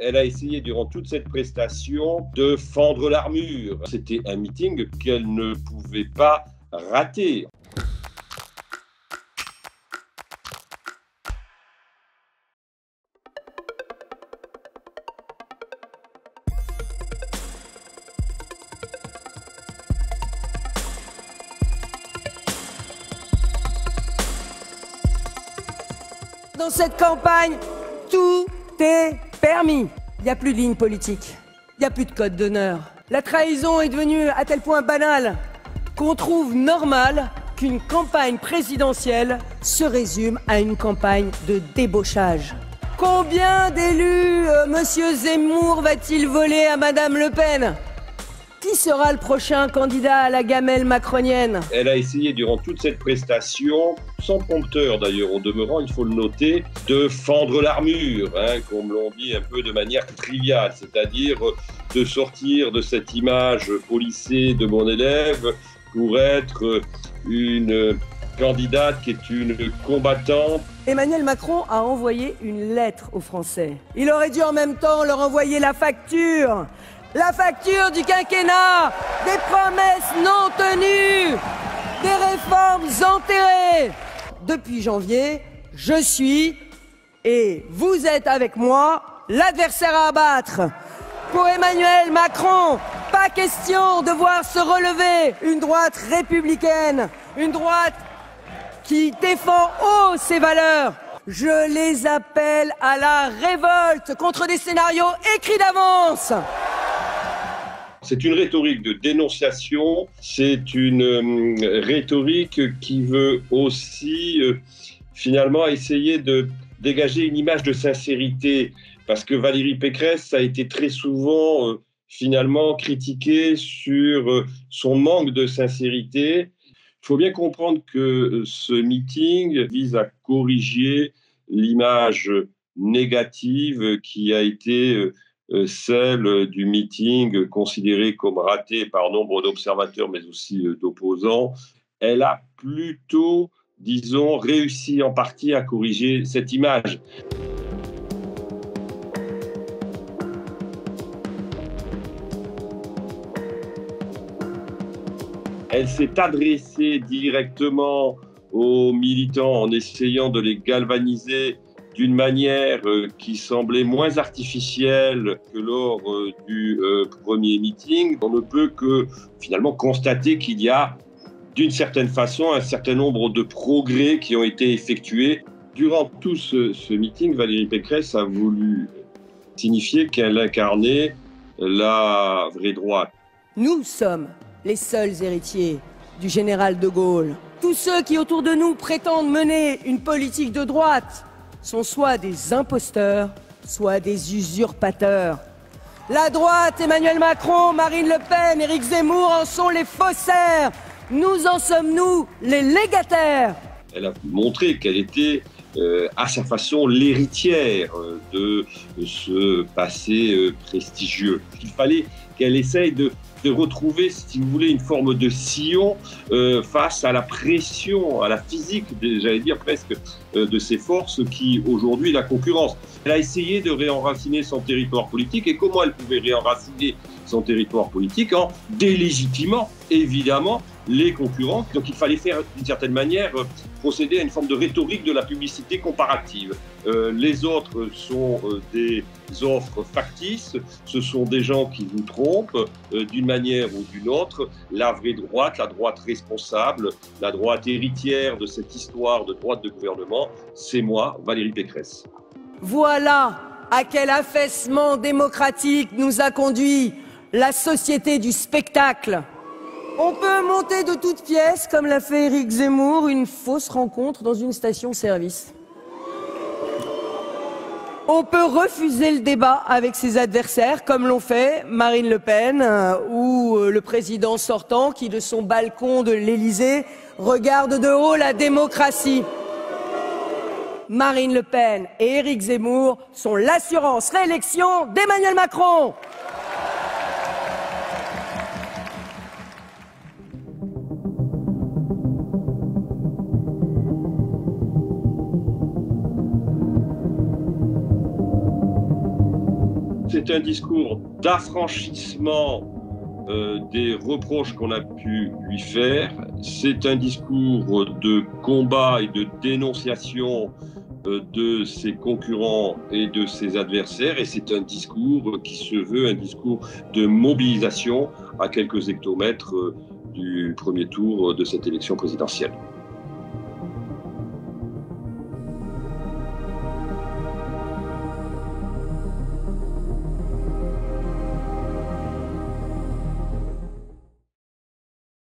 Elle a essayé durant toute cette prestation de fendre l'armure. C'était un meeting qu'elle ne pouvait pas rater. Dans cette campagne, tout est permis. Il n'y a plus de ligne politique. Il n'y a plus de code d'honneur. La trahison est devenue à tel point banale qu'on trouve normal qu'une campagne présidentielle se résume à une campagne de débauchage. Combien d'élus Monsieur Zemmour va-t-il voler à Madame Le Pen ? Qui sera le prochain candidat à la gamelle macronienne ? Elle a essayé durant toute cette prestation, sans prompteur d'ailleurs au demeurant, il faut le noter, de fendre l'armure, comme l'on dit un peu de manière triviale, c'est-à-dire de sortir de cette image policée de mon élève pour être une candidate qui est une combattante. Emmanuel Macron a envoyé une lettre aux Français. Il aurait dû en même temps leur envoyer la facture. La facture du quinquennat, des promesses non tenues, des réformes enterrées. Depuis janvier, je suis, et vous êtes avec moi, l'adversaire à abattre. Pour Emmanuel Macron, pas question de voir se relever une droite républicaine, une droite qui défend haut ses valeurs. Je les appelle à la révolte contre des scénarios écrits d'avance. C'est une rhétorique de dénonciation, c'est une rhétorique qui veut aussi finalement essayer de dégager une image de sincérité, parce que Valérie Pécresse a été très souvent finalement critiquée sur son manque de sincérité. Il faut bien comprendre que ce meeting vise à corriger l'image négative qui a été celle du meeting considéré comme raté par nombre d'observateurs mais aussi d'opposants. Elle a plutôt, disons, réussi en partie à corriger cette image. Elle s'est adressée directement aux militants en essayant de les galvaniser d'une manière qui semblait moins artificielle que lors du premier meeting. On ne peut que finalement constater qu'il y a d'une certaine façon un certain nombre de progrès qui ont été effectués. Durant tout ce meeting, Valérie Pécresse a voulu signifier qu'elle incarnait la vraie droite. Nous sommes les seuls héritiers du général de Gaulle. Tous ceux qui autour de nous prétendent mener une politique de droite sont soit des imposteurs, soit des usurpateurs. La droite, Emmanuel Macron, Marine Le Pen, Éric Zemmour en sont les faussaires. Nous en sommes, nous, les légataires. Elle a montré qu'elle était, à sa façon, l'héritière de ce passé prestigieux. Il fallait qu'elle essaye de retrouver, si vous voulez, une forme de sillon face à la pression, à la physique, j'allais dire presque, de ces forces qui, aujourd'hui, la concurrence. Elle a essayé de réenraciner son territoire politique. Et comment elle pouvait réenraciner son territoire polique? En délégitimant, évidemment, les concurrents. Donc il fallait faire, d'une certaine manière, procéder à une forme de rhétorique de la publicité comparative. Les autres sont des offres factices, ce sont des gens qui vous trompent d'une manière ou d'une autre. La vraie droite, la droite responsable, la droite héritière de cette histoire de droite de gouvernement, c'est moi, Valérie Pécresse. Voilà à quel affaissement démocratique nous a conduit la société du spectacle. On peut monter de toutes pièces, comme l'a fait Éric Zemmour, une fausse rencontre dans une station-service. On peut refuser le débat avec ses adversaires, comme l'ont fait Marine Le Pen ou le président sortant qui, de son balcon de l'Élysée, regarde de haut la démocratie. Marine Le Pen et Éric Zemmour sont l'assurance réélection d'Emmanuel Macron. C'est un discours d'affranchissement des reproches qu'on a pu lui faire. C'est un discours de combat et de dénonciation de ses concurrents et de ses adversaires, et c'est un discours qui se veut un discours de mobilisation à quelques hectomètres du premier tour de cette élection présidentielle.